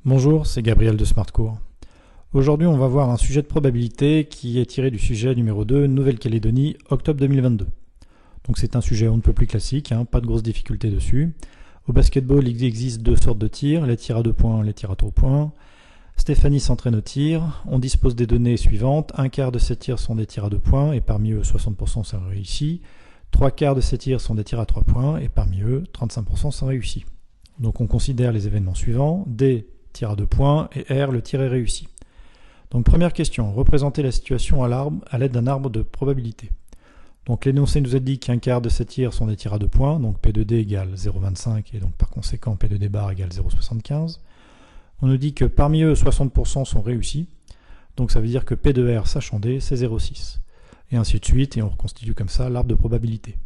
Bonjour, c'est Gabriel de SmartCours. Aujourd'hui, on va voir un sujet de probabilité qui est tiré du sujet numéro 2, Nouvelle-Calédonie, octobre 2022. Donc c'est un sujet on ne peut plus classique, pas de grosses difficultés dessus. Au basketball, il existe deux sortes de tirs, les tirs à 2 points, les tirs à 3 points. Stéphanie s'entraîne au tir. On dispose des données suivantes. Un quart de ces tirs sont des tirs à 2 points, et parmi eux, 60% sont réussis. 3 quarts de ces tirs sont des tirs à 3 points, et parmi eux, 35% sont réussis. Donc on considère les événements suivants. D, tir à 2 points, et R, le tir est réussi. Donc première question, représenter la situation à l'aide d'un arbre de probabilité. Donc l'énoncé nous a dit qu'un quart de ces tirs sont des tirs à 2 points, donc P de D égale 0,25 et donc par conséquent P de D bar égale 0,75. On nous dit que parmi eux 60% sont réussis, donc ça veut dire que P de R sachant D c'est 0,6. Et ainsi de suite, et on reconstitue comme ça l'arbre de probabilité.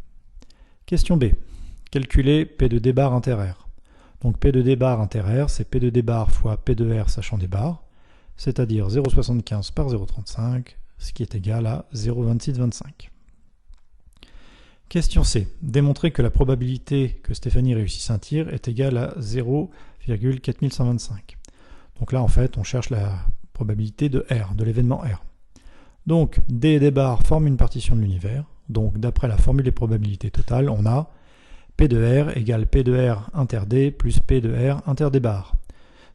Question B, calculer P de D bar inter R. Donc P de D bar inter R, c'est P de D bar fois P de R sachant D bar, c'est-à-dire 0,75 par 0,35, ce qui est égal à 0,2625. Question C. Démontrer que la probabilité que Stéphanie réussisse un tir est égale à 0,4125. Donc là, en fait, on cherche la probabilité de R, de l'événement R. Donc, D et D bar forment une partition de l'univers. Donc, d'après la formule des probabilités totales, on a P de R égale P de R inter D plus P de R inter D bar.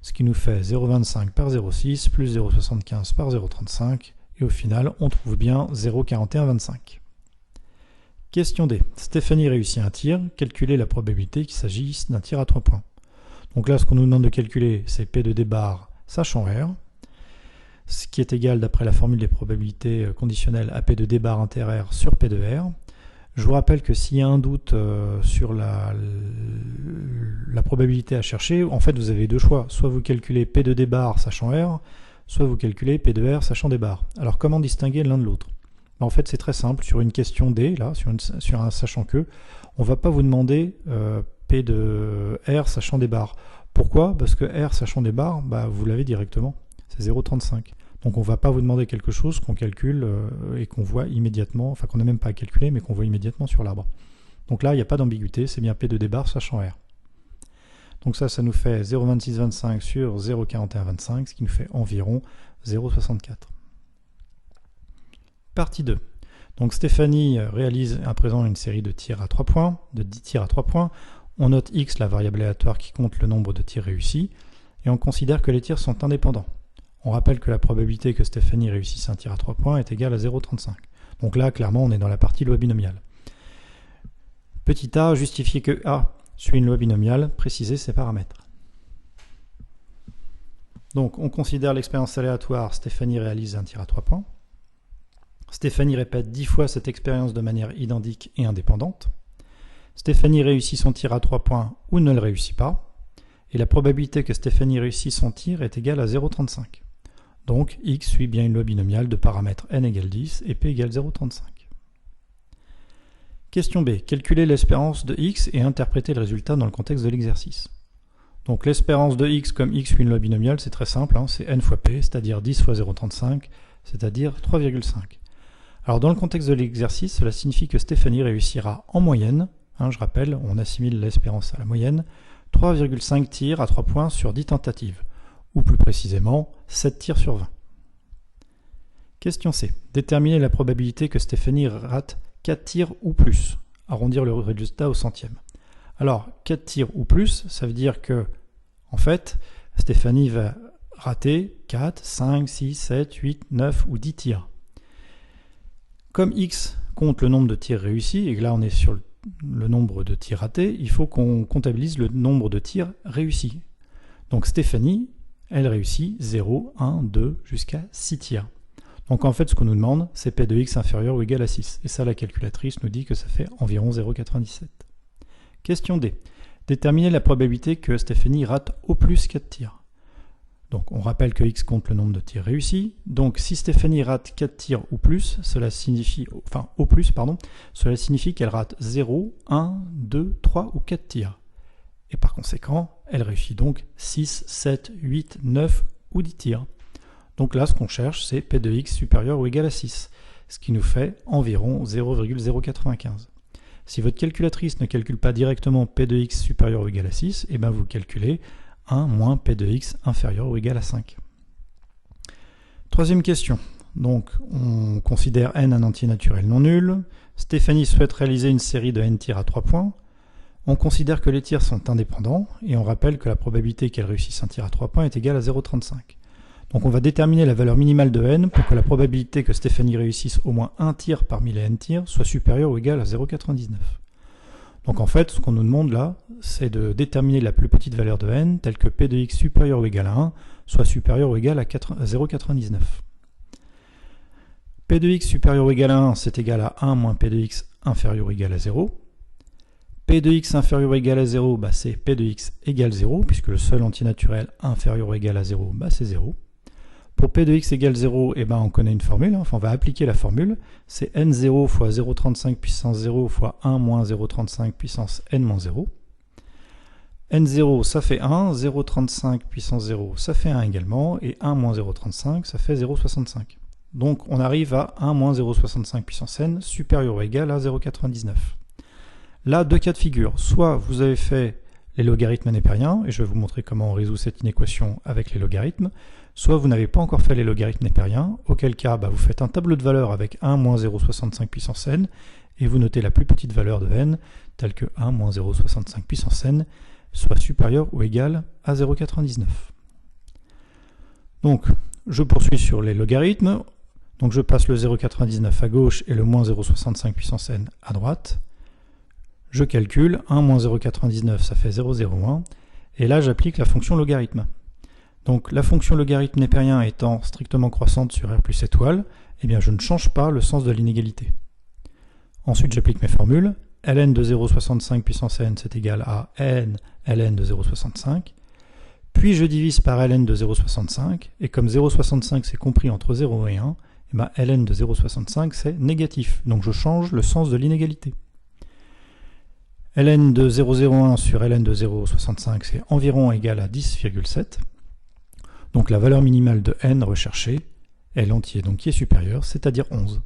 Ce qui nous fait 0,25 par 0,6 plus 0,75 par 0,35. Et au final, on trouve bien 0,4125. Question D. Stéphanie réussit un tir. Calculez la probabilité qu'il s'agisse d'un tir à 3 points. Donc là, ce qu'on nous demande de calculer, c'est P de D bar sachant R, ce qui est égal, d'après la formule des probabilités conditionnelles, à P de D bar inter R sur P de R. Je vous rappelle que s'il y a un doute sur la probabilité à chercher, en fait, vous avez deux choix. Soit vous calculez P de D bar sachant R, soit vous calculez P de R sachant D bar. Alors, comment distinguer l'un de l'autre? En fait, c'est très simple. Sur une question D, là, sur un sachant que, on ne va pas vous demander P de R sachant D bar. Pourquoi? Parce que R sachant D bar, vous l'avez directement. C'est 0,35. Donc on ne va pas vous demander quelque chose qu'on calcule et qu'on voit immédiatement, enfin qu'on n'a même pas à calculer, mais qu'on voit immédiatement sur l'arbre. Donc là, il n'y a pas d'ambiguïté, c'est bien P de D bar sachant R. Donc ça nous fait 0,2625 sur 0,4125, ce qui nous fait environ 0,64. Partie 2. Donc Stéphanie réalise à présent une série de tirs à 3 points, de 10 tirs à 3 points. On note X, la variable aléatoire qui compte le nombre de tirs réussis, et on considère que les tirs sont indépendants. On rappelle que la probabilité que Stéphanie réussisse un tir à 3 points est égale à 0,35. Donc là, clairement, on est dans la partie loi binomiale. Petit a, justifier que A suit une loi binomiale, préciser ses paramètres. Donc, on considère l'expérience aléatoire, Stéphanie réalise un tir à 3 points. Stéphanie répète 10 fois cette expérience de manière identique et indépendante. Stéphanie réussit son tir à 3 points ou ne le réussit pas. Et la probabilité que Stéphanie réussisse son tir est égale à 0,35. Donc, X suit bien une loi binomiale de paramètres n égale 10 et P égale 0,35. Question B. Calculer l'espérance de X et interpréter le résultat dans le contexte de l'exercice. Donc, l'espérance de X comme X suit une loi binomiale, c'est très simple, c'est n fois P, c'est-à-dire 10 fois 0,35, c'est-à-dire 3,5. Alors, dans le contexte de l'exercice, cela signifie que Stéphanie réussira en moyenne, je rappelle, on assimile l'espérance à la moyenne, 3,5 tirs à 3 points sur 10 tentatives, ou plus précisément 7 tirs sur 20. Question C. Déterminer la probabilité que Stéphanie rate 4 tirs ou plus. Arrondir le résultat au centième. Alors, 4 tirs ou plus, ça veut dire que, en fait, Stéphanie va rater 4, 5, 6, 7, 8, 9 ou 10 tirs. Comme X compte le nombre de tirs réussis, et que là on est sur le nombre de tirs ratés, il faut qu'on comptabilise le nombre de tirs réussis. Donc Stéphanie, elle réussit 0, 1, 2, jusqu'à 6 tirs. Donc en fait, ce qu'on nous demande, c'est P de X inférieur ou égal à 6. Et ça, la calculatrice nous dit que ça fait environ 0,97. Question D. Déterminer la probabilité que Stéphanie rate au plus 4 tirs. Donc on rappelle que X compte le nombre de tirs réussis. Donc si Stéphanie rate 4 tirs ou plus, cela signifie qu'elle rate 0, 1, 2, 3 ou 4 tirs. Et par conséquent, elle réussit donc 6, 7, 8, 9 ou 10 tirs. Donc là, ce qu'on cherche, c'est P de X supérieur ou égal à 6, ce qui nous fait environ 0,095. Si votre calculatrice ne calcule pas directement P de X supérieur ou égal à 6, et bien vous calculez 1 moins P de x inférieur ou égal à 5. Troisième question. Donc, on considère n un entier naturel non nul. Stéphanie souhaite réaliser une série de n tirs à 3 points. On considère que les tirs sont indépendants, et on rappelle que la probabilité qu'elle réussisse un tir à 3 points est égale à 0,35. Donc on va déterminer la valeur minimale de n pour que la probabilité que Stéphanie réussisse au moins un tir parmi les n tirs soit supérieure ou égale à 0,99. Donc en fait, ce qu'on nous demande là, c'est de déterminer la plus petite valeur de n, telle que p de x supérieur ou égal à 1, soit supérieur ou égal à 0,99. P de x supérieur ou égal à 1, c'est égal à 1 moins P de x inférieur ou égal à 0. P de x inférieur ou égal à 0, c'est P de x égale 0, puisque le seul entier naturel inférieur ou égal à 0, c'est 0. Pour P de x égale 0, on connaît une formule, on va appliquer la formule, c'est n0 fois 0,35 puissance 0 fois 1 moins 0,35 puissance n moins 0. n0, ça fait 1, 0,35 puissance 0, ça fait 1 également, et 1 moins 0,35, ça fait 0,65. Donc on arrive à 1 moins 0,65 puissance n supérieur ou égal à 0,99. Là, deux cas de figure. Soit vous avez fait les logarithmes népériens, et je vais vous montrer comment on résout cette inéquation avec les logarithmes, soit vous n'avez pas encore fait les logarithmes népériens, auquel cas vous faites un tableau de valeurs avec 1 moins 0,65 puissance n, et vous notez la plus petite valeur de n, telle que 1 moins 0,65 puissance n, soit supérieure ou égale à 0,99. Donc, je poursuis sur les logarithmes. Donc je passe le 0,99 à gauche et le moins 0,65 puissance n à droite. Je calcule, 1 moins 0,99, ça fait 0,01, et là j'applique la fonction logarithme. Donc la fonction logarithme népérien étant strictement croissante sur r plus étoile, je ne change pas le sens de l'inégalité. Ensuite j'applique mes formules, ln de 0,65 puissance n c'est égal à n ln de 0,65, puis je divise par ln de 0,65, et comme 0,65 c'est compris entre 0 et 1, ln de 0,65 c'est négatif, donc je change le sens de l'inégalité. ln de 0,01 sur ln de 0,65 c'est environ égal à 10,7. Donc la valeur minimale de n recherchée est l'entier qui est supérieur, c'est-à-dire 11.